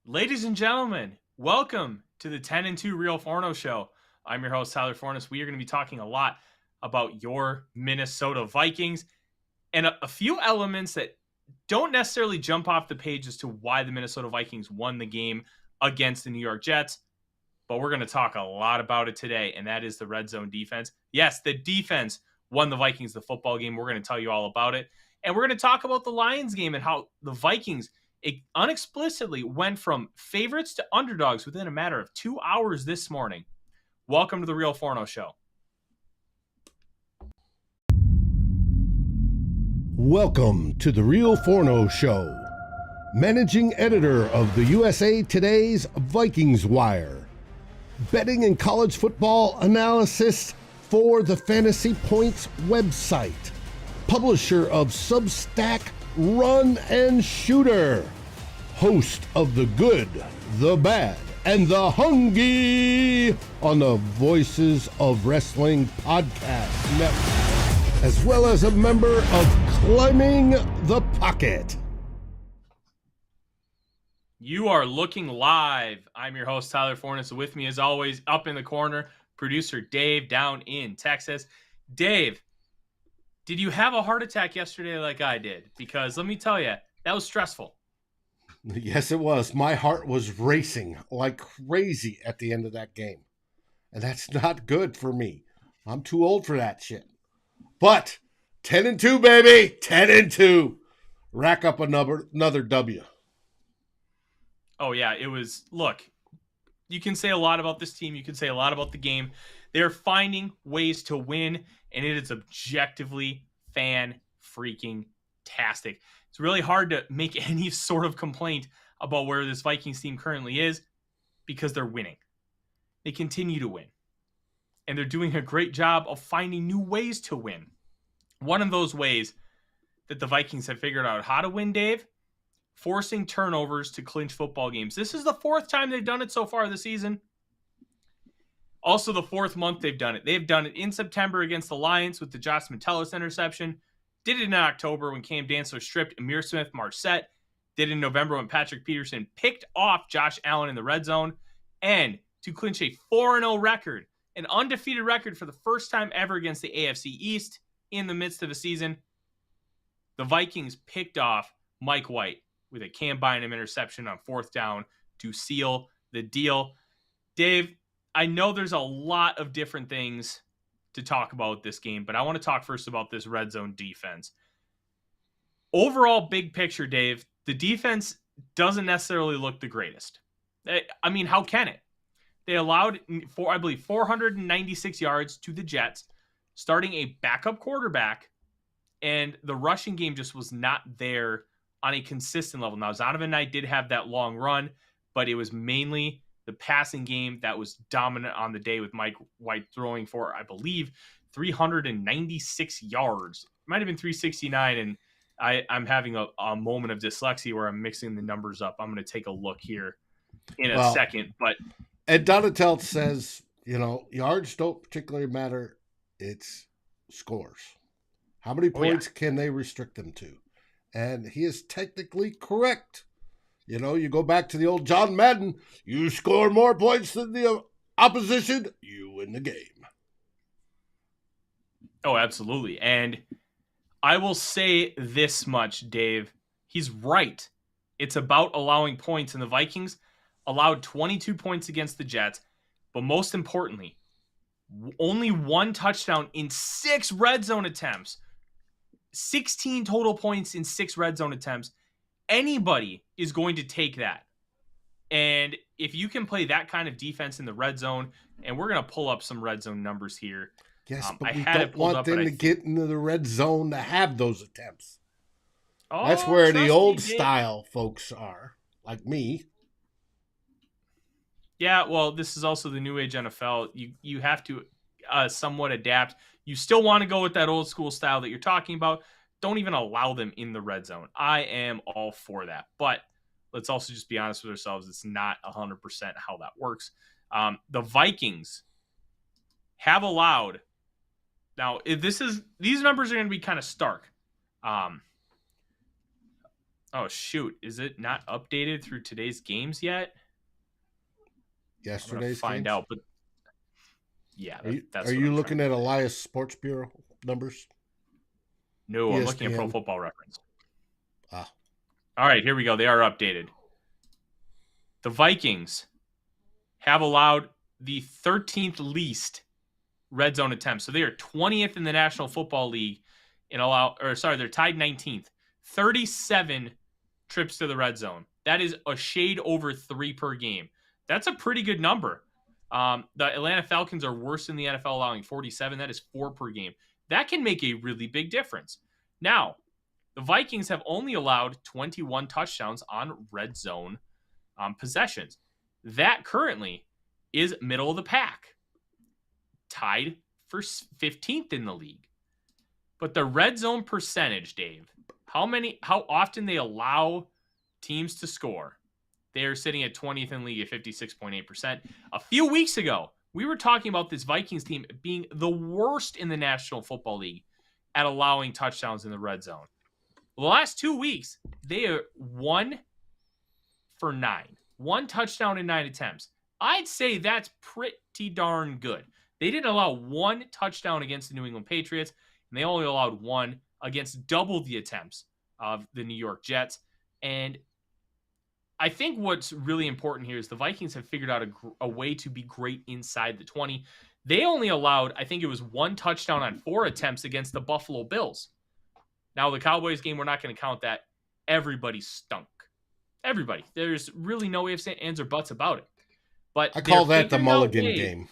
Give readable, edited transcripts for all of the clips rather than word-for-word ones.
Ladies and gentlemen, welcome to the 10 and 2 Real Forno Show. I'm your host, Tyler Fornes. We are going to be talking a lot about your Minnesota Vikings and a few elements that don't necessarily jump off the page as to why the Minnesota Vikings won the game against the New York Jets. But we're going to talk a lot about it today, and that is the red zone defense. Yes, the defense won the Vikings the football game. We're going to tell you all about it. And we're going to talk about the Lions game and how the Vikings unexplicitly went from favorites to underdogs within a matter of 2 hours this morning. Welcome to the Real Forno Show. Welcome to the Real Forno Show. Managing editor of the USA Today's Vikings Wire. Betting and college football analysis for the Fantasy Points website. Publisher of Substack Run and Shooter. Host of The Good, The Bad, and The Hungry on the Voices of Wrestling Podcast Network, as well as a member of Climbing the Pocket. You are looking live. I'm your host, Tyler Fornes. With me, as always, up in the corner, producer Dave down in Texas. Dave, did you have a heart attack yesterday like I did? Because let me tell you, that was stressful. Yes, it was. My heart was racing like crazy at the end of that game. And that's not good for me. I'm too old for that shit. But 10 and 2, baby. 10 and 2. Rack up another W. Oh, yeah, it was, look, you can say a lot about this team. You can say a lot about the game. They're finding ways to win, and it is objectively fan-freaking-tastic. It's really hard to make any sort of complaint about where this Vikings team currently is because they're winning. They continue to win, and they're doing a great job of finding new ways to win. One of those ways that the Vikings have figured out how to win, Dave, forcing turnovers to clinch football games. This is the fourth time they've done it so far this season. Also, the fourth month they've done it. They've done it in September against the Lions with the Josh Metellus interception. Did it in October when Cam Dantzler stripped Amir Smith-Marset. Did it in November when Patrick Peterson picked off Josh Allen in the red zone. And to clinch a 4-0 record, an undefeated record for the first time ever against the AFC East in the midst of a season, the Vikings picked off Mike White with a Cam Bynum interception on fourth down to seal the deal. Dave, I know there's a lot of different things to talk about this game, but I want to talk first about this red zone defense. Overall, big picture, Dave, the defense doesn't necessarily look the greatest. I mean, how can it? They allowed, I believe, 496 yards to the Jets, starting a backup quarterback, and the rushing game just was not there on a consistent level. Now, Zonovan Knight did have that long run, but it was mainly the passing game that was dominant on the day with Mike White throwing for, I believe, 396 yards. It might have been 369, and I'm having a moment of dyslexia where I'm mixing the numbers up. I'm going to take a look here in a second. But Ed Donatell says, yards don't particularly matter. It's scores. How many points can they restrict them to? And he is technically correct. You go back to the old John Madden, you score more points than the opposition, you win the game. Oh, absolutely. And I will say this much, Dave. He's right. It's about allowing points, and the Vikings allowed 22 points against the Jets. But most importantly, only one touchdown in 6 red zone attempts. 16 total points in 6 red zone attempts. Anybody is going to take that. And if you can play that kind of defense in the red zone, and we're going to pull up some red zone numbers here. Yes, but we don't want them to get into the red zone to have those attempts. Oh, that's where the old style folks are, like me. Yeah, well, this is also the new age NFL. You have to somewhat adapt. You still want to go with that old school style that you're talking about. Don't even allow them in the red zone. I am all for that. But let's also just be honest with ourselves. It's not 100% how that works. The Vikings have allowed. Now, these numbers are going to be kind of stark. Oh, shoot. Is it not updated through today's games yet? I'm going to Yesterday's find games. out, but yeah, Are that's what you I'm trying looking to at do. Elias Sports Bureau numbers? No, I'm looking at Pro ESPN. Football Reference. Ah, All right, here we go. They are updated. The Vikings have allowed the 13th least red zone attempts. So they are 20th in the National Football League they're tied 19th. 37 trips to the red zone. That is a shade over 3 per game. That's a pretty good number. The Atlanta Falcons are worse in the NFL, allowing 47. That is 4 per game. That can make a really big difference. Now, the Vikings have only allowed 21 touchdowns on red zone possessions. That currently is middle of the pack, tied for 15th in the league. But the red zone percentage, Dave, how often they allow teams to score, they are sitting at 20th in the league at 56.8%. A few weeks ago, we were talking about this Vikings team being the worst in the National Football League at allowing touchdowns in the red zone. The last 2 weeks, they are 1 for 9. 1 touchdown in 9 attempts. I'd say that's pretty darn good. They didn't allow 1 touchdown against the New England Patriots, and they only allowed 1 against double the attempts of the New York Jets. And I think what's really important here is the Vikings have figured out a way to be great inside the 20. They only allowed, I think it was 1 touchdown on 4 attempts against the Buffalo Bills. Now, the Cowboys game, we're not going to count that. Everybody stunk. Everybody. There's really no ifs, ands, or buts about it. But I call that the mulligan game.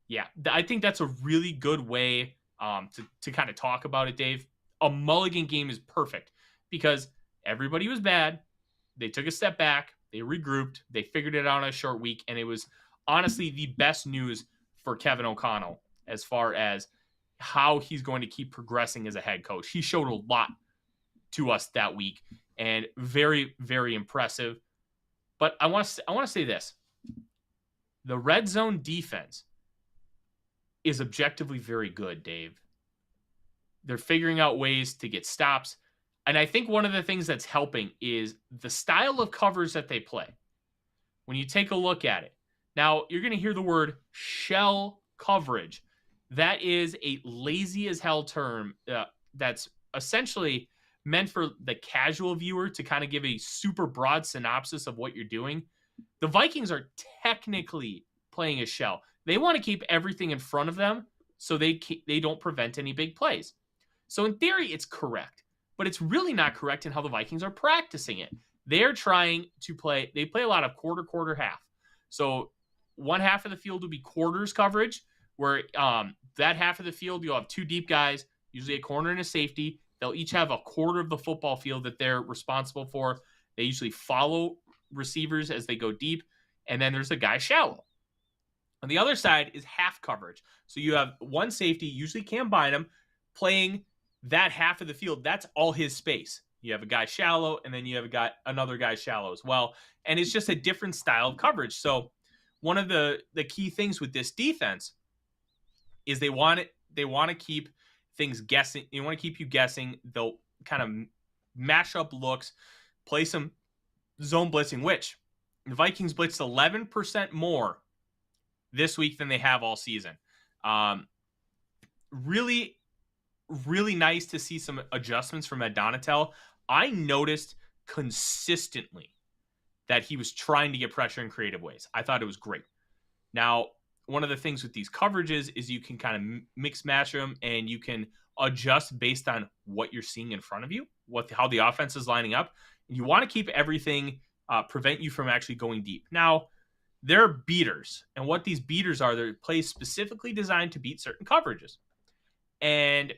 Yeah, I think that's a really good way to kind of talk about it, Dave. A mulligan game is perfect because everybody was bad. They took a step back. They regrouped. They figured it out in a short week. And it was honestly the best news for Kevin O'Connell as far as how he's going to keep progressing as a head coach. He showed a lot to us that week and very, very impressive. But I want to say this. The red zone defense is objectively very good, Dave. They're figuring out ways to get stops. And I think one of the things that's helping is the style of covers that they play. When you take a look at it. Now, you're going to hear the word shell coverage. That is a lazy as hell term that's essentially meant for the casual viewer to kind of give a super broad synopsis of what you're doing. The Vikings are technically playing a shell. They want to keep everything in front of them so they don't prevent any big plays. So in theory, it's correct, but it's really not correct in how the Vikings are practicing it. They're trying to they play a lot of quarter, half. So one half of the field will be quarters coverage, where that half of the field, you'll have 2 deep guys, usually a corner and a safety. They'll each have a quarter of the football field that they're responsible for. They usually follow receivers as they go deep, and then there's a guy shallow. On the other side is half coverage. So you have one safety, usually Camryn Bynum, playing that half of the field. That's all his space. You have a guy shallow, and then you have another guy shallow as well. And it's just a different style of coverage. So one of the key things with this defense is they want to keep things guessing. They want to keep you guessing. They'll kind of mash up looks, play some zone blitzing, which the Vikings blitzed 11% more this week than they have all season. Really, really nice to see some adjustments from Ed Donatel. I noticed consistently that he was trying to get pressure in creative ways. I thought it was great. Now, one of the things with these coverages is you can kind of mix match them and you can adjust based on what you're seeing in front of you, how the offense is lining up. And you want to keep everything prevent you from actually going deep. Now, they're beaters, and what these beaters are, they're plays specifically designed to beat certain coverages. And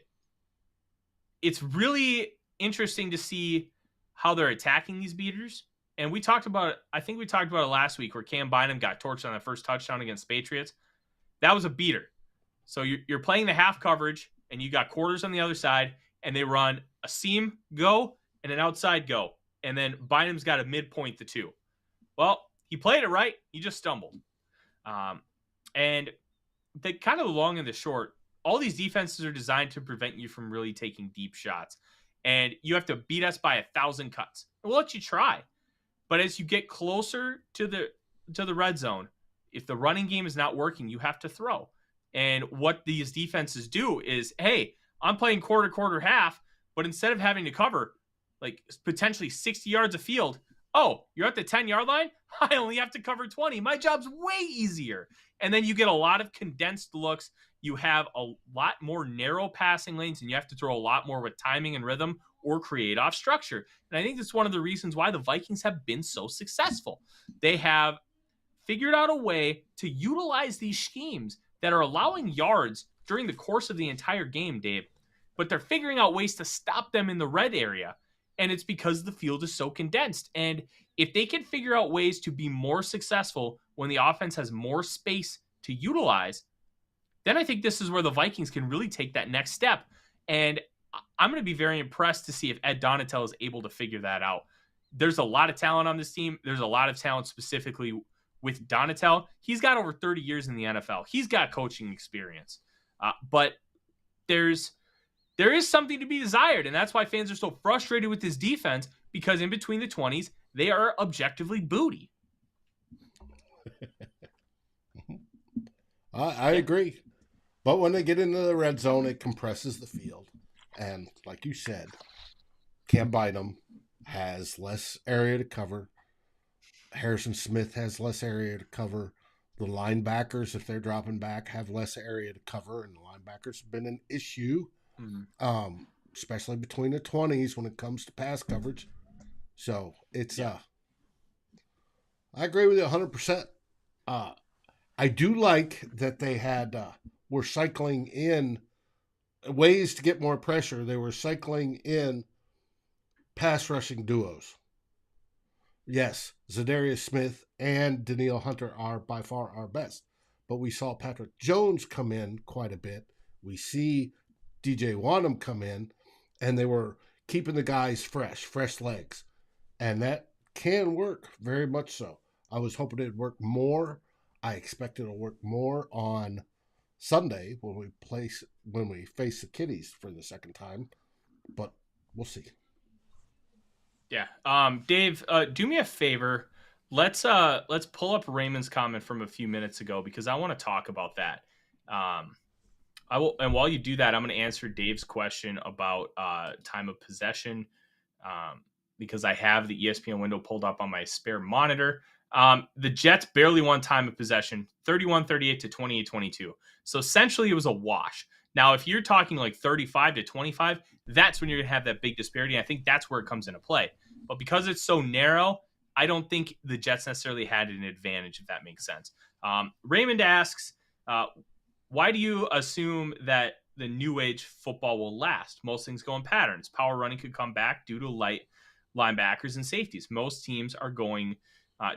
it's really interesting to see how they're attacking these beaters. And we talked about it, I think we talked about it last week where Camryn Bynum got torched on the first touchdown against Patriots. That was a beater. So you're playing the half coverage, and you got quarters on the other side, and they run a seam go and an outside go. And then Bynum's got to midpoint the 2. Well, he played it right. He just stumbled. And the kind of the long and the short, all these defenses are designed to prevent you from really taking deep shots. and you have to beat us by 1,000 cuts. We'll let you try. But as you get closer to the red zone, if the running game is not working, you have to throw. And what these defenses do is, hey, I'm playing quarter, half, but instead of having to cover like potentially 60 yards of field, oh, you're at the 10-yard line? I only have to cover 20. My job's way easier. And then you get a lot of condensed looks. You have a lot more narrow passing lanes, and you have to throw a lot more with timing and rhythm or create off structure. And I think that's one of the reasons why the Vikings have been so successful. They have figured out a way to utilize these schemes that are allowing yards during the course of the entire game, Dave, but they're figuring out ways to stop them in the red area. And it's because the field is so condensed. And if they can figure out ways to be more successful when the offense has more space to utilize, then I think this is where the Vikings can really take that next step. And I'm going to be very impressed to see if Ed Donatel is able to figure that out. There's a lot of talent on this team. There's a lot of talent specifically with Donatel. He's got over 30 years in the NFL. He's got coaching experience. But there is something to be desired, and that's why fans are so frustrated with this defense, because in between the 20s, they are objectively booty. I agree. But when they get into the red zone, it compresses the field. And like you said, Camryn Bynum has less area to cover. Harrison Smith has less area to cover. The linebackers, if they're dropping back, have less area to cover, and the linebackers have been an issue, especially between the 20s when it comes to pass coverage. So it's I agree with you 100%. I do like that they had were cycling in ways to get more pressure. They were cycling in pass rushing duos. Yes, Zadarius Smith and Danielle Hunter are by far our best. But we saw Patrick Jones come in quite a bit. We see DJ Wanham come in, and they were keeping the guys fresh legs. And that can work, very much so. I was hoping it'd work more. I expect it'll work more on Sunday when we face the Kitties for the second time. But we'll see. Yeah. Dave, do me a favor. Let's pull up Raymond's comment from a few minutes ago, because I want to talk about that. I will, and while you do that, I'm going to answer Dave's question about time of possession, because I have the ESPN window pulled up on my spare monitor. The Jets barely won time of possession, 31-38 to 28-22. So essentially it was a wash. Now, if you're talking like 35-25, that's when you're going to have that big disparity. I think that's where it comes into play. But because it's so narrow, I don't think the Jets necessarily had an advantage, if that makes sense. Raymond asks, why do you assume that the new age football will last? Most things go in patterns. Power running could come back due to light linebackers and safeties. Most teams are going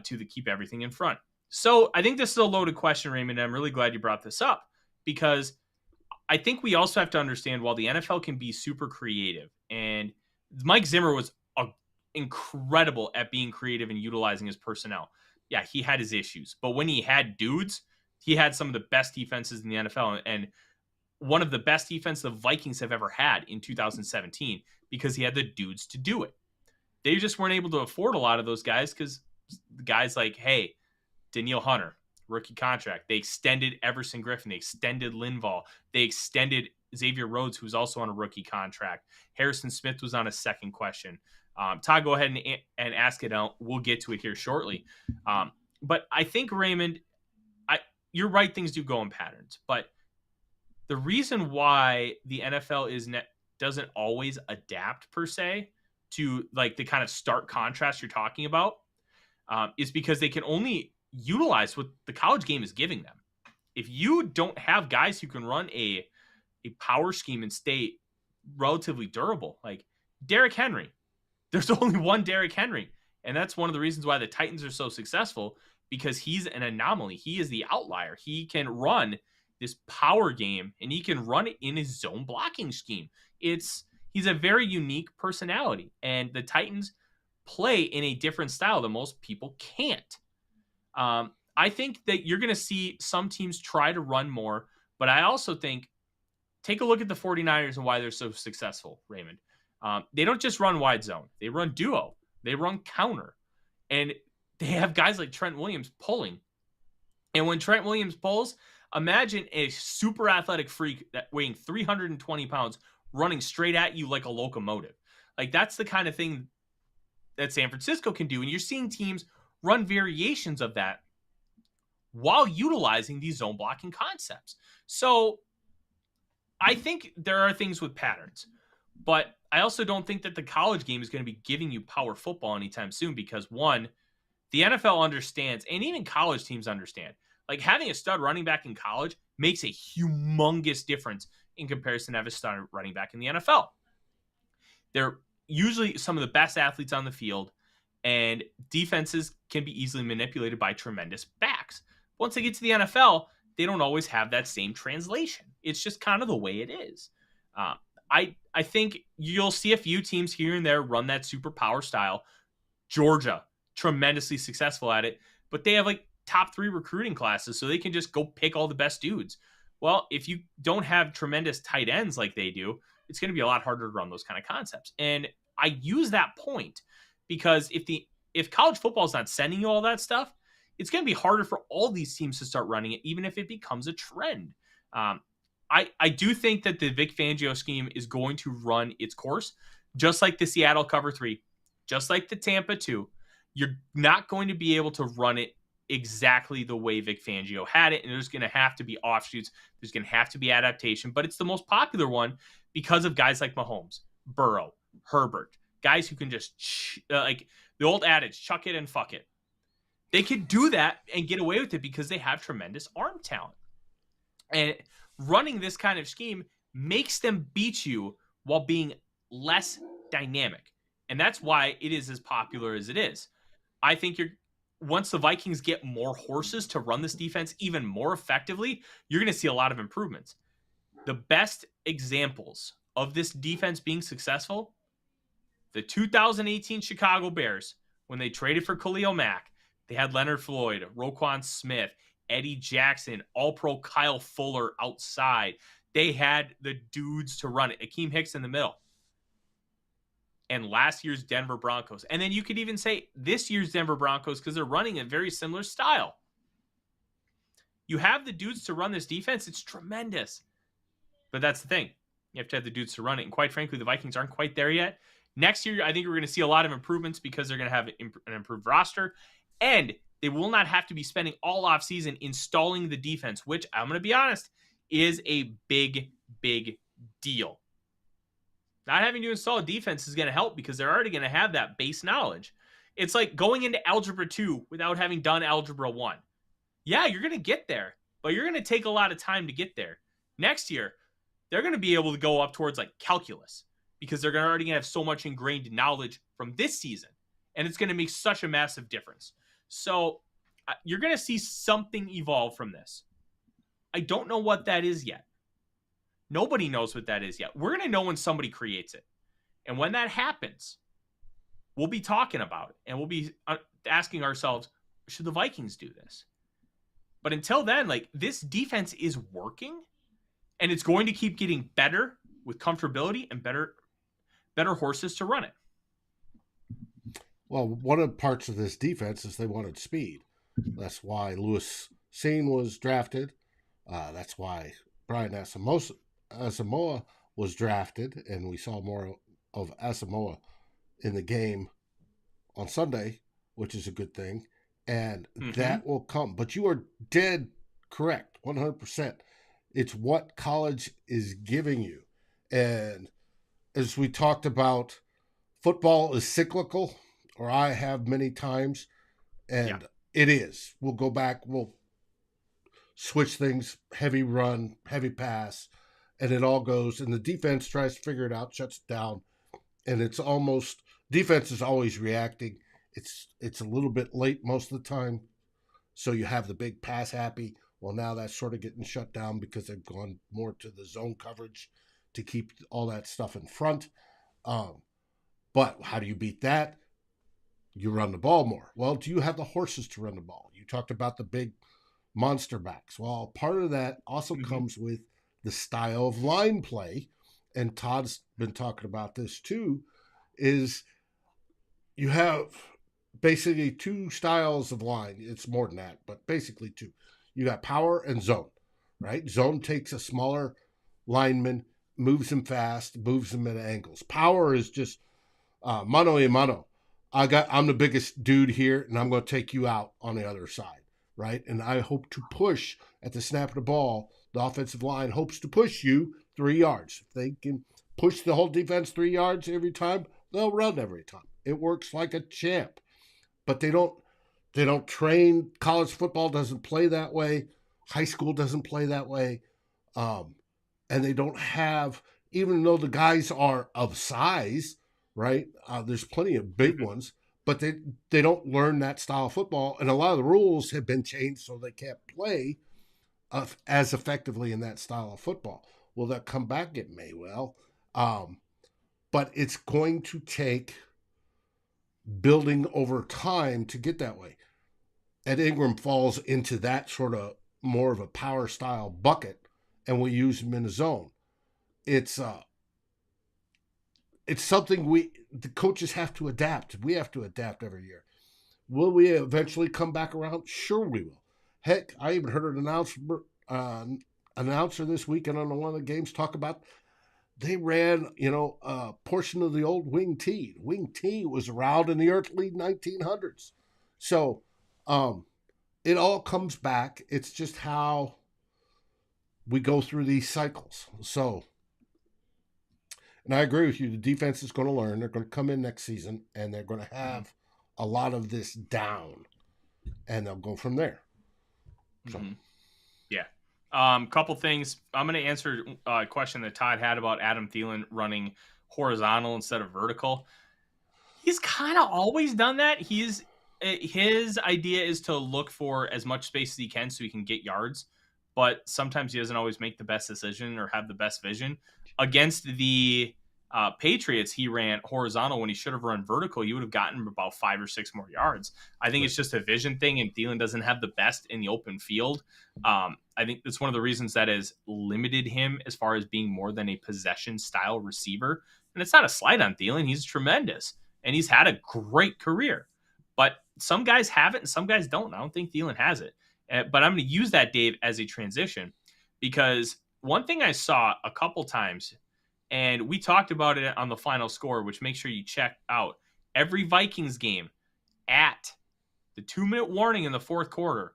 to keep everything in front. So I think this is a loaded question, Raymond, and I'm really glad you brought this up, because I think we also have to understand, while the NFL can be super creative, and Mike Zimmer was incredible at being creative and utilizing his personnel. Yeah, he had his issues, but when he had dudes, he had some of the best defenses in the NFL, and one of the best defenses the Vikings have ever had in 2017, because he had the dudes to do it. They just weren't able to afford a lot of those guys, because the guys like, hey, Danielle Hunter, rookie contract. They extended Everson Griffin. They extended Linval. They extended Xavier Rhodes, who's also on a rookie contract. Harrison Smith was on a second question. Todd, go ahead and ask it out. We'll get to it here shortly. But I think, Raymond, you're right. Things do go in patterns. But the reason why the NFL doesn't always adapt, per se, to like the kind of stark contrast you're talking about, is because they can only utilize what the college game is giving them. If you don't have guys who can run a power scheme and stay relatively durable, like Derrick Henry, there's only one Derrick Henry. And that's one of the reasons why the Titans are so successful, because he's an anomaly. He is the outlier. He can run this power game, and he can run it in his zone blocking scheme. He's a very unique personality, and the Titans play in a different style that most people can't. I think that you're going to see some teams try to run more, but I also think, take a look at the 49ers and why they're so successful, Raymond. They don't just run wide zone. They run duo. They run counter. And they have guys like Trent Williams pulling. And when Trent Williams pulls, imagine a super athletic freak that weighing 320 pounds running straight at you like a locomotive. Like, that's the kind of thing that San Francisco can do. And you're seeing teams run variations of that while utilizing these zone blocking concepts. So I think there are things with patterns, but I also don't think that the college game is going to be giving you power football anytime soon because, one, the NFL understands, and even college teams understand, like having a stud running back in college makes a humongous difference in comparison to having a stud running back in the NFL. They're usually some of the best athletes on the field, and defenses can be easily manipulated by tremendous backs. Once they get to the NFL, they don't always have that same translation. It's just kind of the way it is. I think you'll see a few teams here and there run that super power style. Georgia, tremendously successful at it, but they have like top 3 recruiting classes, so they can just go pick all the best dudes. Well, if you don't have tremendous tight ends like they do, it's going to be a lot harder to run those kind of concepts. And I use that point because if college football is not sending you all that stuff, it's going to be harder for all these teams to start running it, even if it becomes a trend. I do think that the Vic Fangio scheme is going to run its course, just like the Seattle cover 3, just like the Tampa 2. You're not going to be able to run it exactly the way Vic Fangio had it, and there's going to have to be offshoots. There's going to have to be adaptation, but it's the most popular one because of guys like Mahomes, Burrow, Herbert, guys who can just, like the old adage, chuck it and fuck it. They could do that and get away with it because they have tremendous arm talent. And running this kind of scheme makes them beat you while being less dynamic. And that's why it is as popular as it is. I think once the Vikings get more horses to run this defense even more effectively, you're going to see a lot of improvements. The best examples of this defense being successful, the 2018 Chicago Bears, when they traded for Khalil Mack, they had Leonard Floyd, Roquan Smith, Eddie Jackson, All-Pro Kyle Fuller outside. They had the dudes to run it. Akeem Hicks in the middle. And last year's Denver Broncos. And then you could even say this year's Denver Broncos because they're running a very similar style. You have the dudes to run this defense. It's tremendous. But that's the thing. You have to have the dudes to run it. And quite frankly, the Vikings aren't quite there yet. Next year, I think we're going to see a lot of improvements because they're going to have an improved roster. And they will not have to be spending all offseason installing the defense, which, I'm going to be honest, is a big, big deal. Not having to install a defense is going to help because they're already going to have that base knowledge. It's like going into Algebra 2 without having done Algebra 1. Yeah, you're going to get there, but you're going to take a lot of time to get there. Next year, they're going to be able to go up towards like calculus because they're already going to have so much ingrained knowledge from this season, and it's going to make such a massive difference. So you're going to see something evolve from this. I don't know what that is yet. Nobody knows what that is yet. We're going to know when somebody creates it. And when that happens, we'll be talking about it. And we'll be asking ourselves, should the Vikings do this? But until then, like, this defense is working. And it's going to keep getting better with comfortability and better horses to run it. Well, one of the parts of this defense is they wanted speed. That's why Louis Seen was drafted. That's why Brian Asamoah was drafted, and we saw more of Asamoah in the game on Sunday, which is a good thing. And that will come. But you are dead correct, 100%. It's what college is giving you. And as we talked about, football is cyclical, or I have many times, and it is. We'll go back, we'll switch things, heavy run, heavy pass, and it all goes, and the defense tries to figure it out, shuts it down, and it's almost, defense is always reacting. It's a little bit late most of the time, so you have the big pass happy. Well, now that's sort of getting shut down because they've gone more to the zone coverage to keep all that stuff in front. But how do you beat that? You run the ball more. Well, do you have the horses to run the ball? You talked about the big monster backs. Well, part of that also comes with the style of line play and Todd's been talking about this too, is you have basically two styles of line. It's more than that, but basically two. You got power and zone, right? Zone takes a smaller lineman, moves him fast, moves him at angles. Power is just mano a mano. I'm the biggest dude here, and I'm going to take you out on the other side, right? And I hope to push at the snap of the ball. The offensive line hopes to push you 3 yards. If they can push the whole defense 3 yards every time, they'll run every time. It works like a champ. But they don't train. College football doesn't play that way. High school doesn't play that way. And they don't have, even though the guys are of size, right? There's plenty of big ones, but they don't learn that style of football. And a lot of the rules have been changed so they can't play as effectively in that style of football. Will that come back? It may well. But it's going to take building over time to get that way. Ed Ingram falls into that sort of more of a power style bucket, and we use him in a zone. It's something the coaches have to adapt. We have to adapt every year. Will we eventually come back around? Sure we will. Heck, I even heard an announcer this weekend on one of the games talk about they ran, a portion of the old wing T. Wing T was around in the early 1900s. So it all comes back. It's just how we go through these cycles. So, and I agree with you. The defense is going to learn. They're going to come in next season, and they're going to have a lot of this down, and they'll go from there. So. Mm-hmm. Yeah. Couple things. I'm going to answer a question that Todd had about Adam Thielen running horizontal instead of vertical. He's kind of always done that. His idea is to look for as much space as he can so he can get yards, but sometimes he doesn't always make the best decision or have the best vision. Against the Patriots, he ran horizontal when he should have run vertical. You would have gotten about 5 or 6 more yards. I think it's just a vision thing, and Thielen doesn't have the best in the open field. I think that's one of the reasons that has limited him as far as being more than a possession style receiver. And it's not a slight on Thielen. He's tremendous, and he's had a great career. But some guys have it and some guys don't. I don't think Thielen has it. But I'm going to use that, Dave, as a transition, because one thing I saw a couple times, and we talked about it on the final score, which make sure you check out every Vikings game at the 2-minute warning in the fourth quarter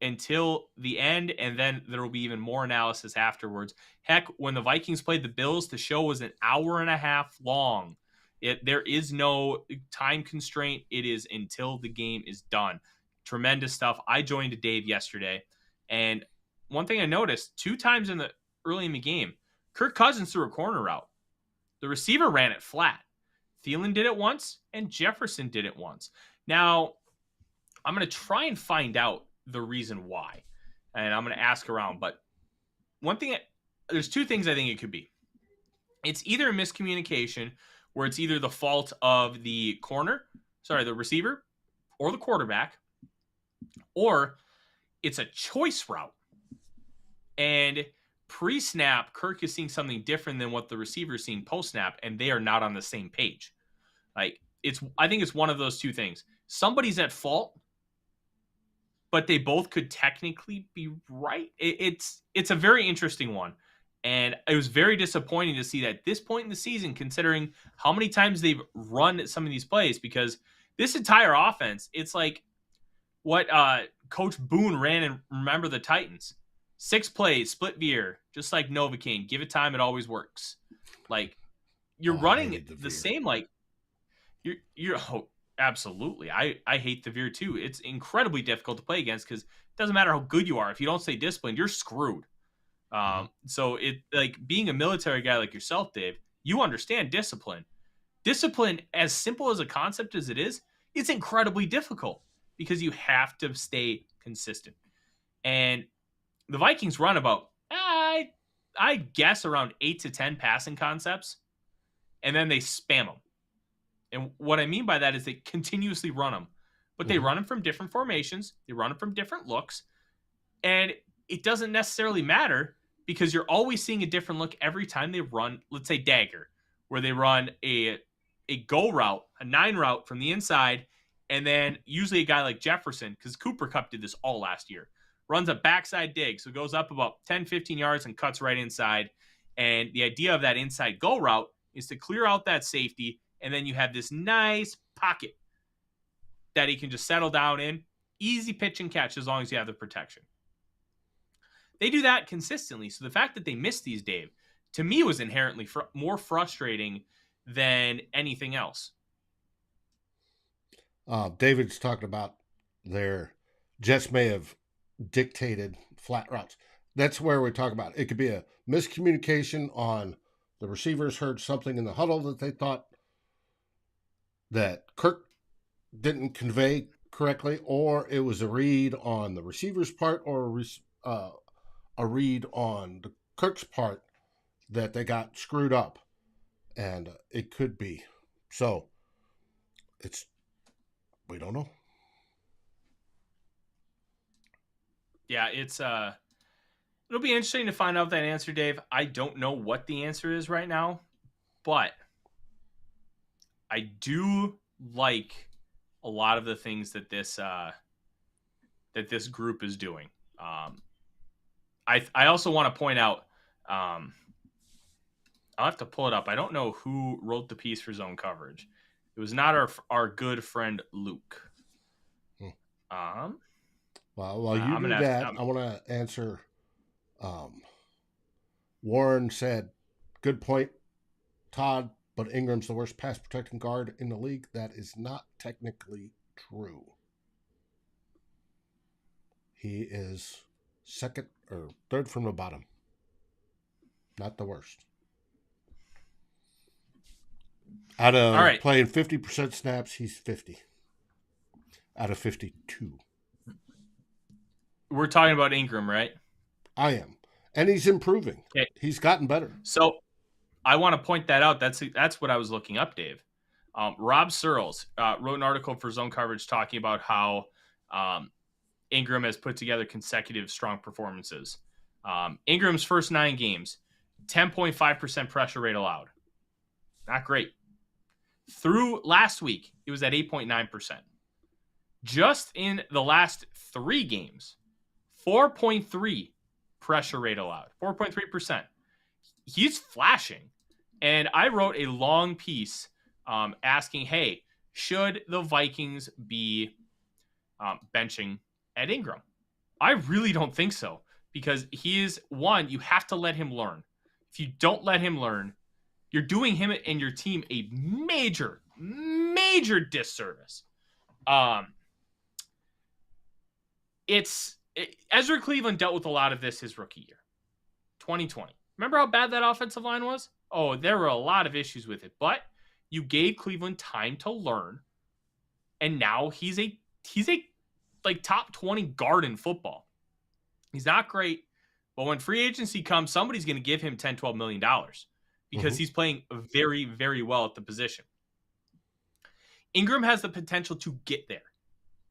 until the end, and then there will be even more analysis afterwards. Heck, when the Vikings played the Bills, the show was an hour and a half long. There is no time constraint. It is until the game is done. Tremendous stuff. I joined Dave yesterday, and one thing I noticed, 2 times early in the game, Kirk Cousins threw a corner route. The receiver ran it flat. Thielen did it once, and Jefferson did it once. Now, I'm going to try and find out the reason why, and I'm going to ask around. But there's 2 things I think it could be. It's either a miscommunication, where it's either the fault of the receiver, or the quarterback, or it's a choice route. And pre-snap, Kirk is seeing something different than what the receiver is seeing post-snap, and they are not on the same page. I think it's one of those 2 things. Somebody's at fault, but they both could technically be right. It's a very interesting one. And it was very disappointing to see that at this point in the season, considering how many times they've run some of these plays, because this entire offense, it's like what Coach Boone ran in Remember the Titans. 6 plays, split veer, just like Novocaine. Give it time, it always works. Like, you're running the same, like, you're absolutely. I hate the veer too. It's incredibly difficult to play against because it doesn't matter how good you are. If you don't stay disciplined, you're screwed. So it, like, being a military guy like yourself, Dave, you understand discipline. Discipline, as simple as a concept as it is, it's incredibly difficult because you have to stay consistent. And the Vikings run about, I guess, around 8 to 10 passing concepts, and then they spam them. And what I mean by that is they continuously run them, but they run them from different formations. They run them from different looks, and it doesn't necessarily matter because you're always seeing a different look every time they run, let's say dagger, where they run a go route, a 9 route from the inside, and then usually a guy like Jefferson, because Cooper Kupp did this all last year, runs a backside dig, so goes up about 10, 15 yards and cuts right inside. And the idea of that inside go route is to clear out that safety, and then you have this nice pocket that he can just settle down in. Easy pitch and catch as long as you have the protection. They do that consistently. So the fact that they missed these, Dave, to me was inherently more frustrating than anything else. David's talking about their Jets may have dictated flat routes. That's where we talk about it. It could be a miscommunication on the receivers heard something in the huddle that they thought that Kirk didn't convey correctly, or it was a read on the receiver's part, or a read on the Kirk's part that they got screwed up, and it could be. So we don't know. Yeah, it'll be interesting to find out that answer, Dave. I don't know what the answer is right now, but I do like a lot of the things that this group is doing. I also want to point out, I'll have to pull it up. I don't know who wrote the piece for zone coverage. It was not our good friend Luke. Well, while you do that, I want to answer. Warren said, "Good point, Todd, but Ingram's the worst pass protecting guard in the league." That is not technically true. He is second or third from the bottom. Not the worst. Out of playing 50% snaps, he's 50. Out of 52. We're talking about Ingram, right? I am. And he's improving. Okay. He's gotten better. So I want to point that out. That's what I was looking up, Dave. Rob Searles wrote an article for Zone Coverage talking about how Ingram has put together consecutive strong performances. Ingram's first 9 games, 10.5% pressure rate allowed. Not great. Through last week, it was at 8.9%. Just in the last 3 games, 4.3 pressure rate allowed, 4.3%. He's flashing. And I wrote a long piece asking, hey, should the Vikings be benching Ed Ingram? I really don't think so, because he is, one, you have to let him learn. If you don't let him learn, you're doing him and your team a major, major disservice. Ezra Cleveland dealt with a lot of this his rookie year, 2020. Remember how bad that offensive line was? Oh, there were a lot of issues with it, but you gave Cleveland time to learn, and now he's a like top 20 guard in football. He's not great, but when free agency comes, somebody's going to give him $10, $12 million because he's playing very, very well at the position. Ingram has the potential to get there.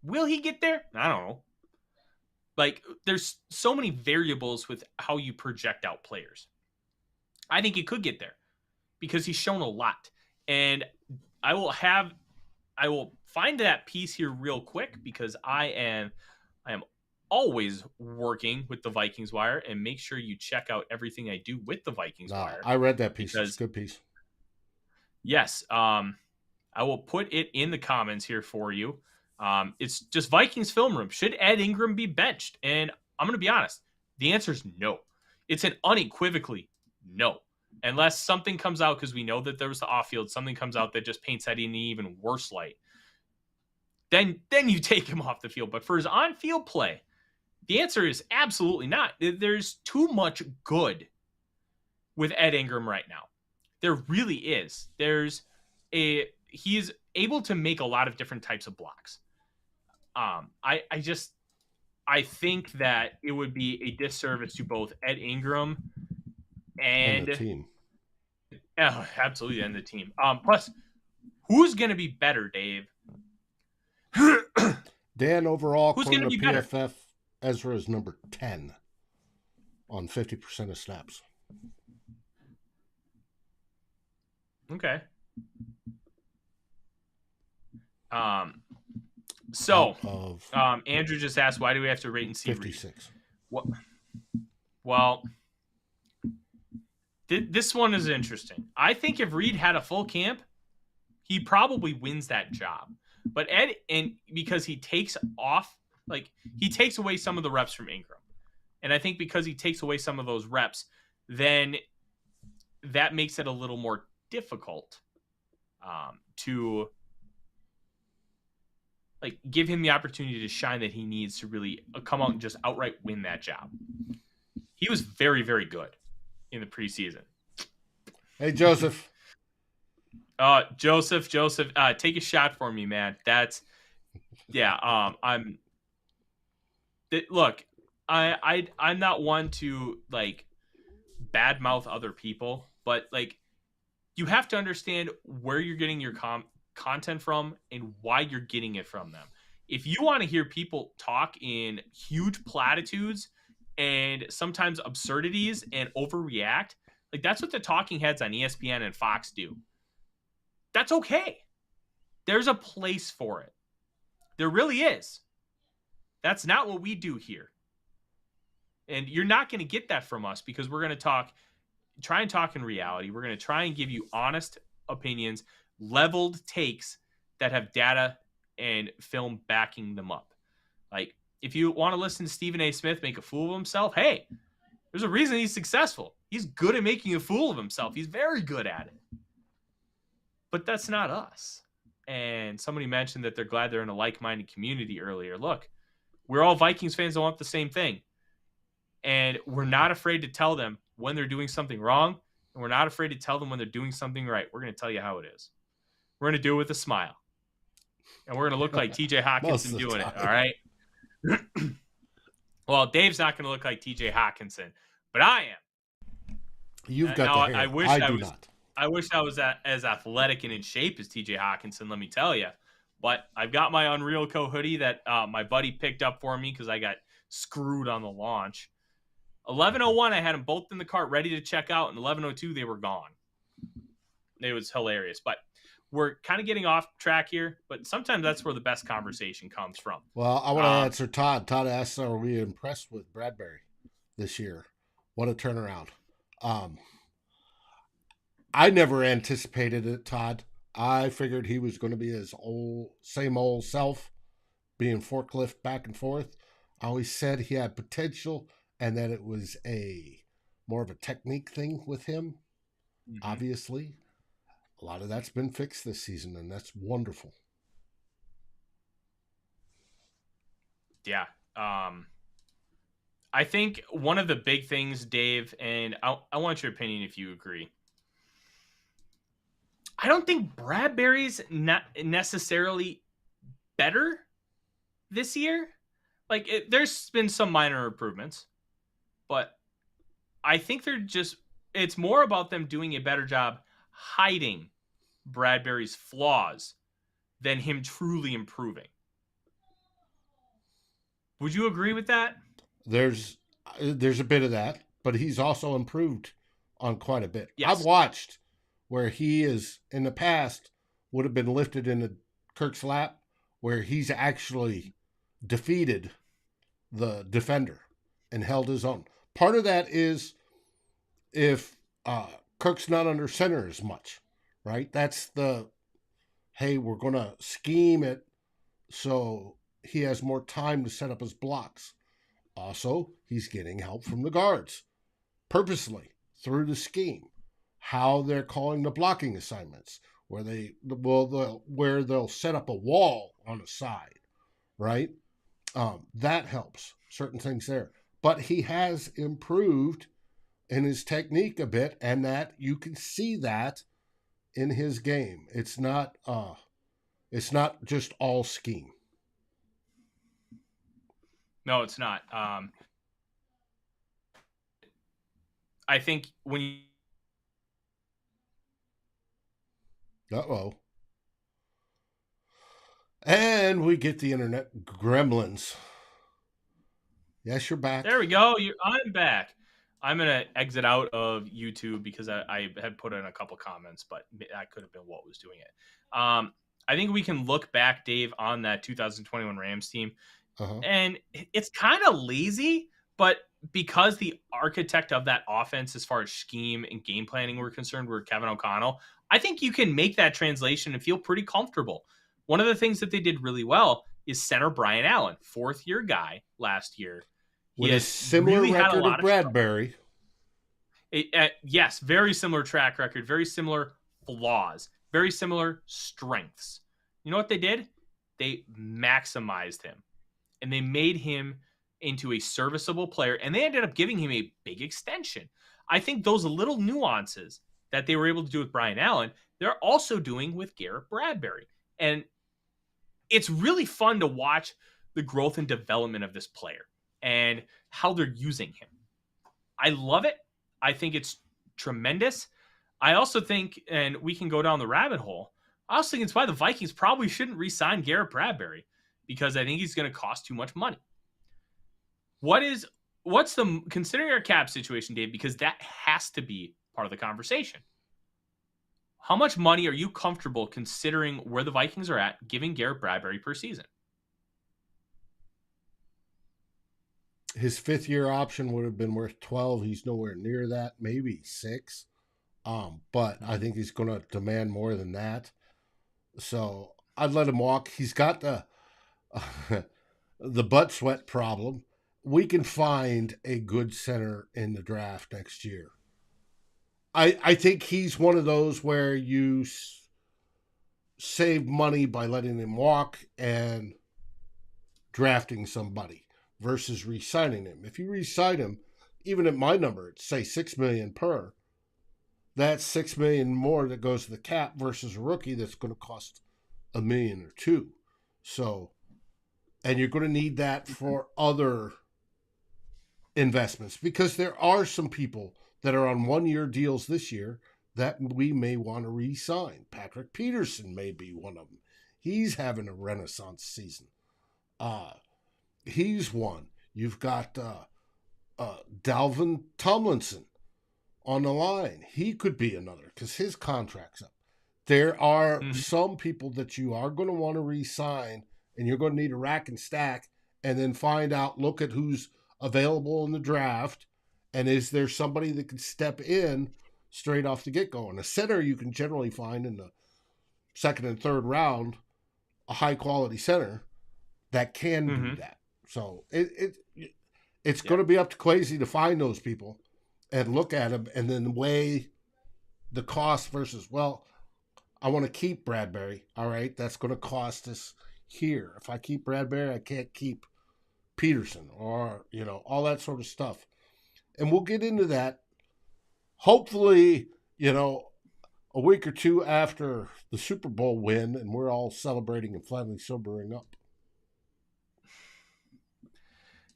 Will he get there? I don't know. Like, there's so many variables with how you project out players. I think he could get there because he's shown a lot. And I will find that piece here real quick, because I am always working with the Vikings Wire, and make sure you check out everything I do with the Vikings Wire. I read that piece. It's a good piece. Yes. I will put it in the comments here for you. It's just Vikings film room. Should Ed Ingram be benched? And I'm going to be honest. The answer is no. It's an unequivocally no. Unless something comes out, because we know that there was the off-field, something comes out that just paints that in an even worse light. Then you take him off the field. But for his on-field play, the answer is absolutely not. There's too much good with Ed Ingram right now. There really is. He is able to make a lot of different types of blocks. I think that it would be a disservice to both Ed Ingram and the team. Yeah, absolutely, and the team. Plus, who's going to be better, Dave? Dan, overall, who's going to be PFF, better? Ezra is number 10. on 50% of snaps. Okay. Andrew just asked, why do we have to rate and see 56. Reed? Well, this one is interesting. I think if Reed had a full camp, he probably wins that job. But because he takes away some of the reps from Ingram. And I think because he takes away some of those reps, then that makes it a little more difficult to give him the opportunity to shine that he needs to really come out and just outright win that job. He was very, very good in the preseason. Hey, Joseph. Joseph, take a shot for me, man. Look, I'm not one to badmouth other people, but you have to understand where you're getting your content from and why you're getting it from them. If you want to hear people talk in huge platitudes and sometimes absurdities and overreact, that's what the talking heads on ESPN and Fox do. That's okay. There's a place for it. There really is. That's not what we do here. And you're not going to get that from us because we're going to try and talk in reality. We're going to try and give you honest opinions, leveled takes that have data and film backing them up. If you want to listen to Stephen A. Smith make a fool of himself, hey, there's a reason he's successful. He's good at making a fool of himself. He's very good at it. But that's not us. And somebody mentioned that they're glad they're in a like-minded community earlier. Look, we're all Vikings fans that want the same thing. And we're not afraid to tell them when they're doing something wrong. And we're not afraid to tell them when they're doing something right. We're going to tell you how it is. We're going to do it with a smile. And we're going to look like TJ Hawkinson doing it. All right. Well, Dave's not going to look like TJ Hawkinson, but I am. You've got the hair. I do not. I wish I was as athletic and in shape as TJ Hawkinson, let me tell you. But I've got my Unreal Co hoodie that my buddy picked up for me because I got screwed on the launch. 11:01, I had them both in the cart ready to check out, and 11:02, they were gone. It was hilarious. But we're kind of getting off track here, but sometimes that's where the best conversation comes from. Well, I want to answer Todd. Todd asks, are we impressed with Bradbury this year? What a turnaround. I never anticipated it, Todd. I figured he was going to be his same old self, being forklift back and forth. I always said he had potential and that it was more of a technique thing with him. Mm-hmm. Obviously, a lot of that's been fixed this season, and that's wonderful. Yeah. I think one of the big things, Dave, and I want your opinion if you agree. I don't think Bradbury's not necessarily better this year. There's been some minor improvements, but I think it's more about them doing a better job hiding Bradbury's flaws than him truly improving. Would you agree with that? There's a bit of that, but he's also improved on quite a bit. Yes. I've watched where he is in the past would have been lifted into Kirk's lap, where he's actually defeated the defender and held his own. Part of that is if Kirk's not under center as much, right? That's hey, we're going to scheme it so he has more time to set up his blocks. Also, he's getting help from the guards purposely through the scheme. How they're calling the blocking assignments, where they'll set up a wall on the side, right? That helps. Certain things there. But he has improved in his technique a bit, and that you can see that in his game. It's not just all scheme. No, it's not. I think when you and we get the internet gremlins. Yes, you're back. There we go. I'm back. I'm going to exit out of YouTube because I had put in a couple comments, but that could have been what was doing it. I think we can look back, Dave, on that 2021 Rams team, and it's kind of lazy, but because the architect of that offense, as far as scheme and game planning were concerned, were Kevin O'Connell, I think you can make that translation and feel pretty comfortable. One of the things that they did really well is center Brian Allen, fourth-year guy last year. With a similar record of Bradbury. Yes, very similar track record, very similar flaws, very similar strengths. You know what they did? They maximized him, and they made him into a serviceable player, and they ended up giving him a big extension. I think those little nuances that they were able to do with Brian Allen, they're also doing with Garrett Bradbury. And it's really fun to watch the growth and development of this player and how they're using him. I love it. I think it's tremendous. I also think, and we can go down the rabbit hole, I also think it's why the Vikings probably shouldn't re-sign Garrett Bradbury, because I think he's going to cost too much money. What's the, considering our cap situation, Dave, because that has to be part of the conversation. How much money are you comfortable considering where the Vikings are at giving Garrett Bradbury per season? His fifth-year option would have been worth 12. He's nowhere near that, maybe 6. But I think he's going to demand more than that. So I'd let him walk. He's got the butt sweat problem. We can find a good center in the draft next year. I think he's one of those where you save money by letting him walk and drafting somebody versus re-signing him. If you re-sign him, even at my number, it's say $6 million per, that's $6 million more that goes to the cap versus a rookie that's going to cost $1 million or $2 million. So, and you're going to need that for other investments, because there are some people that are on 1-year deals this year that we may want to re-sign. Patrick Peterson may be one of them. He's having a renaissance season. He's one. You've got Dalvin Tomlinson on the line. He could be another because his contract's up. There are some people that you are going to want to re-sign, and you're going to need a rack and stack, and then find out, look at who's available in the draft, and is there somebody that can step in straight off the get-go. And a center you can generally find in the second and third round, a high-quality center that can do that. So it's going to be up to Kwesi to find those people and look at them and then weigh the cost versus, well, I want to keep Bradbury. All right, that's going to cost us here. If I keep Bradbury, I can't keep Peterson, or, you know, all that sort of stuff. And we'll get into that hopefully, you know, a week or two after the Super Bowl win, and we're all celebrating and finally sobering up.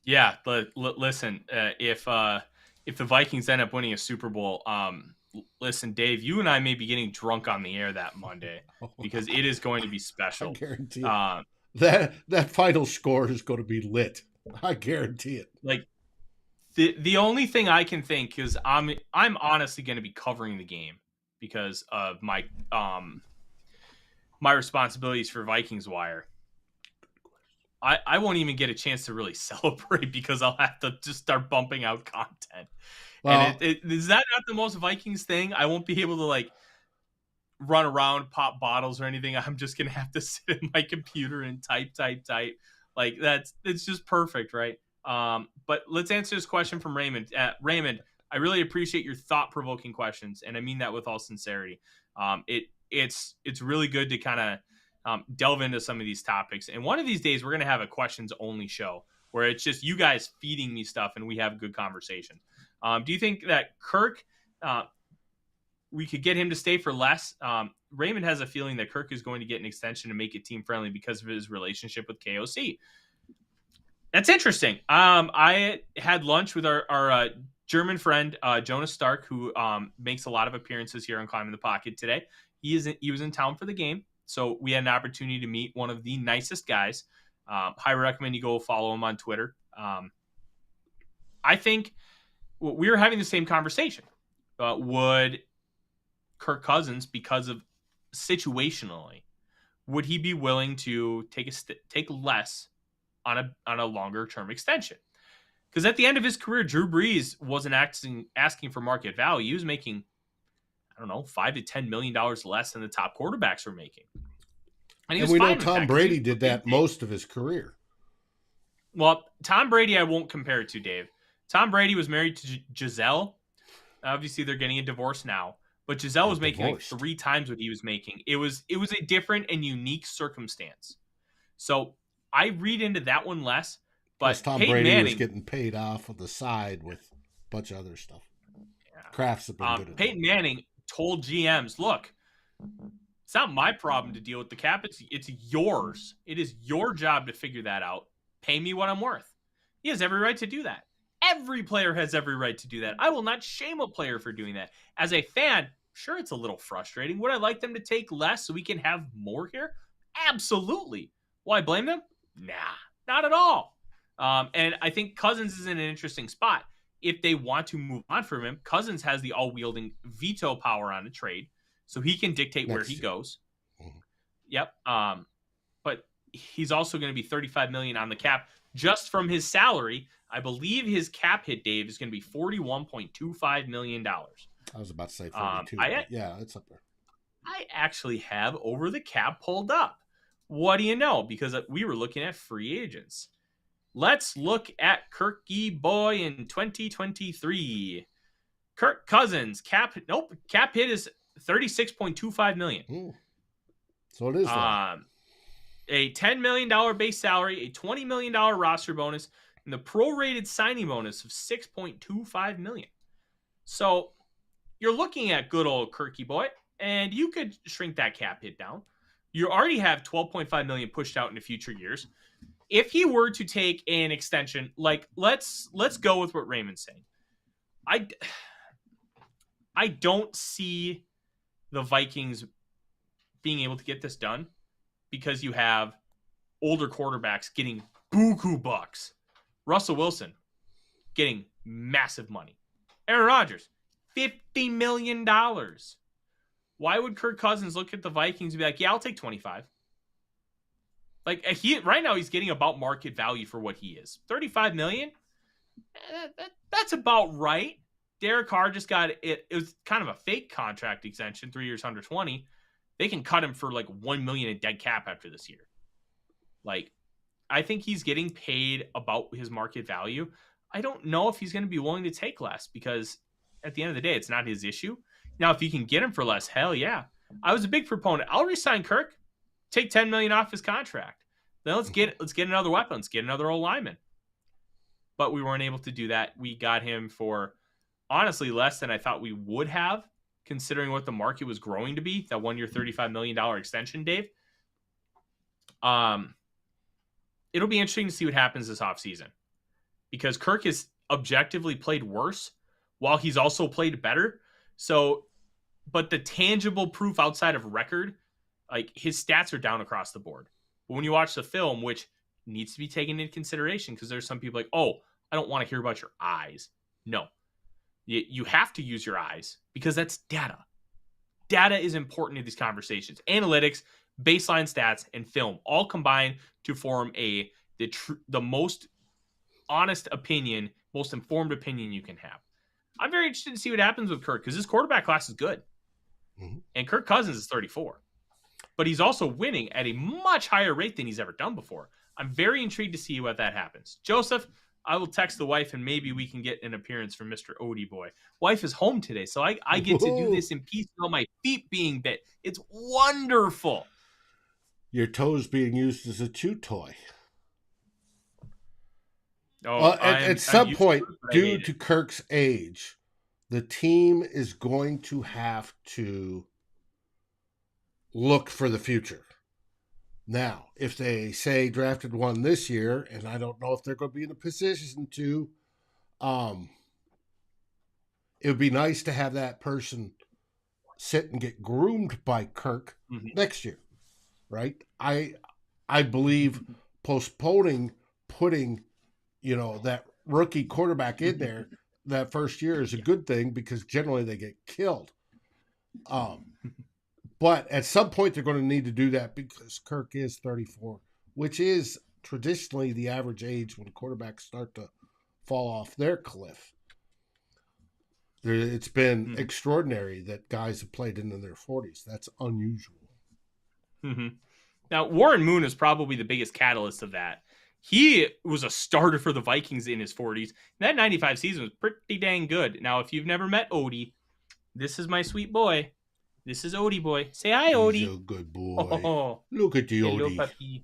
Yeah, but listen, if the Vikings end up winning a Super Bowl, listen, Dave, you and I may be getting drunk on the air that Monday because it is going to be special. I guarantee it. That final score is going to be lit. I guarantee it. Like, the only thing I can think is I'm honestly going to be covering the game because of my responsibilities for Vikings Wire. I won't even get a chance to really celebrate because I'll have to just start bumping out content. Well, and is that not the most Vikings thing? I won't be able to like run around, pop bottles or anything. I'm just going to have to sit at my computer and type. Like it's just perfect, right? But let's answer this question from Raymond. Raymond, I really appreciate your thought-provoking questions, and I mean that with all sincerity. It's really good to kind of delve into some of these topics. And one of these days, we're going to have a questions-only show where it's just you guys feeding me stuff and we have a good conversation. Do you think that Kirk, we could get him to stay for less? Raymond has a feeling that Kirk is going to get an extension to make it team-friendly because of his relationship with KOC. That's interesting. I had lunch with our German friend, Jonas Stark, who makes a lot of appearances here on Climbing the Pocket today. He was in town for the game, so we had an opportunity to meet one of the nicest guys. Highly recommend you go follow him on Twitter. I think we were having the same conversation. Would Kirk Cousins, because of situationally, would he be willing to take less on a longer term extension? Because at the end of his career, Drew Brees wasn't asking for market value. He was making, I don't know, $5 to $10 million less than the top quarterbacks were making. And we know Tom Brady did that most of his career. Well, Tom Brady, I won't compare it to, Dave. Tom Brady was married to Giselle. Obviously, they're getting a divorce now. But Giselle was making like 3 times what he was making. It was a different and unique circumstance. So I read into that one less. But plus, Tom Brady was getting paid off on the side with a bunch of other stuff. Yeah. Kraft's have been good at Peyton Manning told GMs, look, it's not my problem to deal with the cap. It's yours. It is your job to figure that out. Pay me what I'm worth. He has every right to do that. Every player has every right to do that. I will not shame a player for doing that. As a fan, sure, it's a little frustrating. Would I like them to take less so we can have more here? Absolutely. Will I blame them? Nah, not at all. And I think Cousins is in an interesting spot. If they want to move on from him, Cousins has the all-wielding veto power on a trade, so he can dictate where he goes. Mm-hmm. Yep. But he's also going to be $35 million on the cap just from his salary. I believe his cap hit, Dave, is going to be $41.25 million. I was about to say 42. Yeah, it's up there. I actually have over the cap pulled up. What do you know? Because we were looking at free agents. Let's look at Kirky Boy in 2023. Kirk Cousins cap hit is $36.25 million. Ooh. So it is a $10 million base salary, a $20 million roster bonus, and the prorated signing bonus of $6.25 million. So you're looking at good old Kirky Boy, and you could shrink that cap hit down. You already have $12.5 million pushed out into future years. If he were to take an extension, like let's go with what Raymond's saying. I don't see the Vikings being able to get this done because you have older quarterbacks getting buku bucks. Russell Wilson getting massive money. Aaron Rodgers, $50 million. Why would Kirk Cousins look at the Vikings and be like, yeah, I'll take 25? Like right now he's getting about market value for what he is. $35 million? That's about right. Derek Carr just got it. It was kind of a fake contract extension, 3 years, 120. They can cut him for like $1 million in dead cap after this year. Like, I think he's getting paid about his market value. I don't know if he's going to be willing to take less because at the end of the day, it's not his issue. Now, if you can get him for less, hell yeah. I was a big proponent. I'll resign Kirk, take $10 million off his contract. Then let's get another weapon. Let's get another old lineman. But we weren't able to do that. We got him for honestly less than I thought we would have, considering what the market was growing to be. That 1 year, $35 million extension, Dave. It'll be interesting to see what happens this offseason because Kirk has objectively played worse while he's also played better. So, but the tangible proof outside of record, like his stats are down across the board. But when you watch the film, which needs to be taken into consideration because there's some people like, oh, I don't want to hear about your eyes. No, you have to use your eyes because that's data. Data is important in these conversations. Analytics, baseline stats, and film all combine to form the most honest opinion, most informed opinion you can have. I'm very interested to see what happens with Kirk because his quarterback class is good. Mm-hmm. And Kirk Cousins is 34. But he's also winning at a much higher rate than he's ever done before. I'm very intrigued to see what that happens. Joseph, I will text the wife and maybe we can get an appearance from Mr. Odie Boy. Wife is home today, so I get to do this in peace without my feet being bit. It's wonderful. Your toes being used as a chew toy. Oh, at some point, due to Kirk's age, the team is going to have to look for the future. Now, if they say drafted one this year, and I don't know if they're going to be in a position to, it would be nice to have that person sit and get groomed by Kirk next year, right? I believe postponing putting, that rookie quarterback in there that first year is a good thing because generally they get killed. But at some point they're going to need to do that because Kirk is 34, which is traditionally the average age when quarterbacks start to fall off their cliff. It's been extraordinary that guys have played into their 40s. That's unusual. Mm-hmm. Now, Warren Moon is probably the biggest catalyst of that. He was a starter for the Vikings in his 40s. That 95 season was pretty dang good. Now, if you've never met Odie, this is my sweet boy. This is Odie boy. Say hi, Odie. He's a good boy. Oh, look at the Odie. Puppy.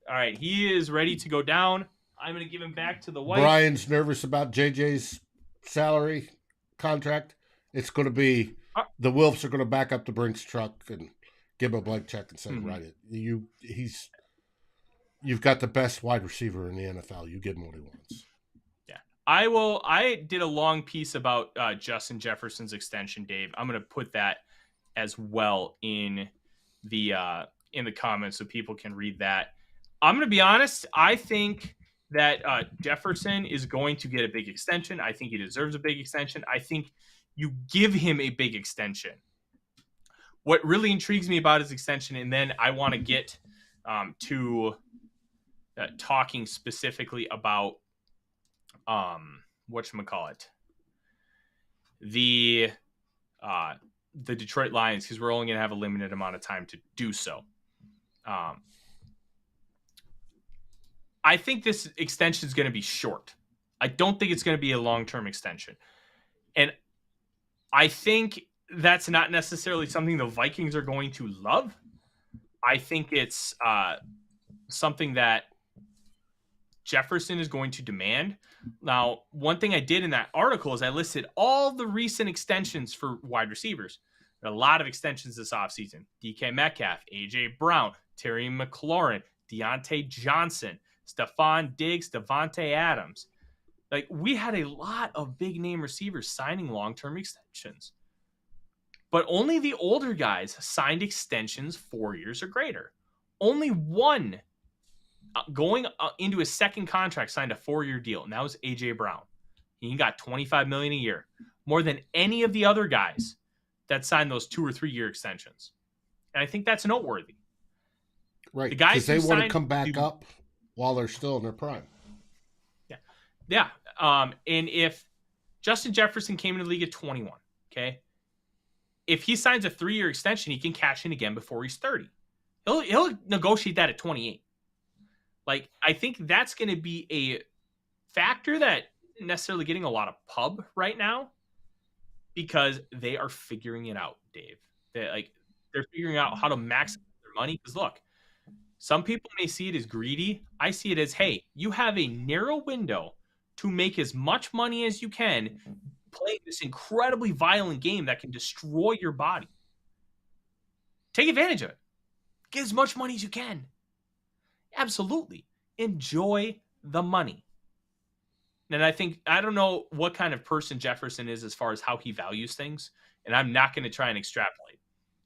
All right, he is ready to go down. I'm going to give him back to the wife. Brian's nervous about JJ's salary contract. It's going to be the Wilfs are going to back up the Brinks truck and give him a blank check and say, write it. You've got the best wide receiver in the NFL. You give him what he wants. Yeah. I did a long piece about Justin Jefferson's extension, Dave. I'm going to put that as well in the comments so people can read that. I'm going to be honest. I think that Jefferson is going to get a big extension. I think he deserves a big extension. I think you give him a big extension. What really intrigues me about his extension, and then I want to get to talking specifically about whatchamacallit, the Detroit Lions, because we're only going to have a limited amount of time to do so. I think this extension is going to be short. I don't think it's going to be a long-term extension. And I think that's not necessarily something the Vikings are going to love. I think it's something that Jefferson is going to demand. Now, one thing I did in that article is I listed all the recent extensions for wide receivers. There are a lot of extensions this offseason. DK Metcalf, AJ Brown, Terry McLaurin, Deontay Johnson, Stephon Diggs, Devontae Adams. Like, we had a lot of big name receivers signing long-term extensions. But only the older guys signed extensions 4 years or greater. Only one going into his second contract signed a 4-year deal, and that was AJ Brown. He got $25 million a year, more than any of the other guys that signed those 2 or 3 year extensions. And I think that's noteworthy. Right, the guys because they want to come back up while they're still in their prime. Yeah. And if Justin Jefferson came into the league at 21, okay, if he signs a 3-year extension, he can cash in again before he's 30. He'll negotiate that at 28. Like, I think that's going to be a factor that isn't necessarily getting a lot of pub right now because they are figuring it out, Dave. They're figuring out how to maximize their money. Because look, some people may see it as greedy. I see it as, hey, you have a narrow window to make as much money as you can playing this incredibly violent game that can destroy your body. Take advantage of it. Get as much money as you can. Absolutely. Enjoy the money. And I don't know what kind of person Jefferson is as far as how he values things, and I'm not going to try and extrapolate.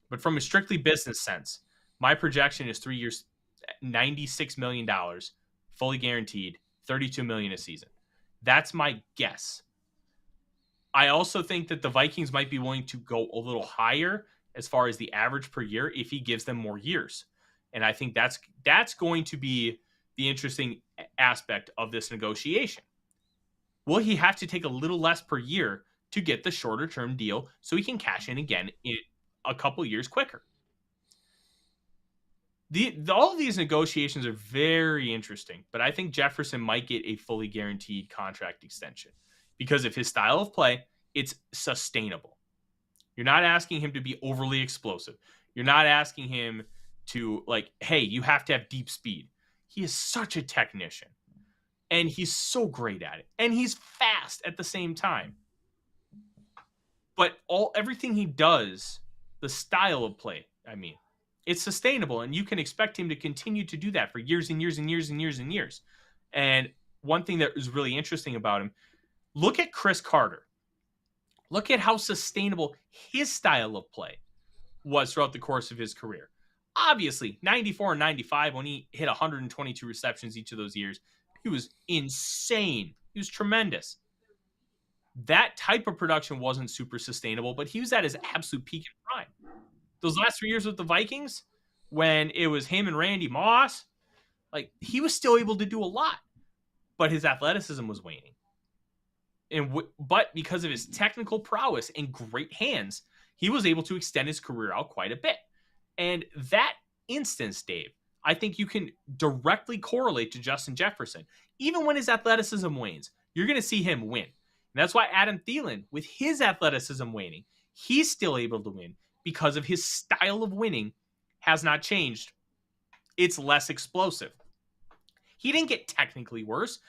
But from a strictly business sense, my projection is 3 years, $96 million, fully guaranteed, $32 million a season. That's my guess. I also think that the Vikings might be willing to go a little higher as far as the average per year if he gives them more years. And I think that's going to be the interesting aspect of this negotiation. Will he have to take a little less per year to get the shorter term deal so he can cash in again in a couple years quicker? All of these negotiations are very interesting, but I think Jefferson might get a fully guaranteed contract extension because of his style of play. It's sustainable. You're not asking him to be overly explosive. You're not asking him to, like, hey, you have to have deep speed. He is such a technician, and he's so great at it, and he's fast at the same time. But everything he does, the style of play, it's sustainable, and you can expect him to continue to do that for years and years and years and years and years. And one thing that is really interesting about him, look at Chris Carter. Look at how sustainable his style of play was throughout the course of his career. Obviously, 94 and 95, when he hit 122 receptions each of those years, he was insane. He was tremendous. That type of production wasn't super sustainable, but he was at his absolute peak in prime. Those last 3 years with the Vikings, when it was him and Randy Moss, like, he was still able to do a lot, but his athleticism was waning. But because of his technical prowess and great hands, he was able to extend his career out quite a bit. And that instance, Dave, I think you can directly correlate to Justin Jefferson. Even when his athleticism wanes, you're going to see him win. And that's why Adam Thielen, with his athleticism waning, he's still able to win because of his style of winning has not changed. It's less explosive. He didn't get technically worse.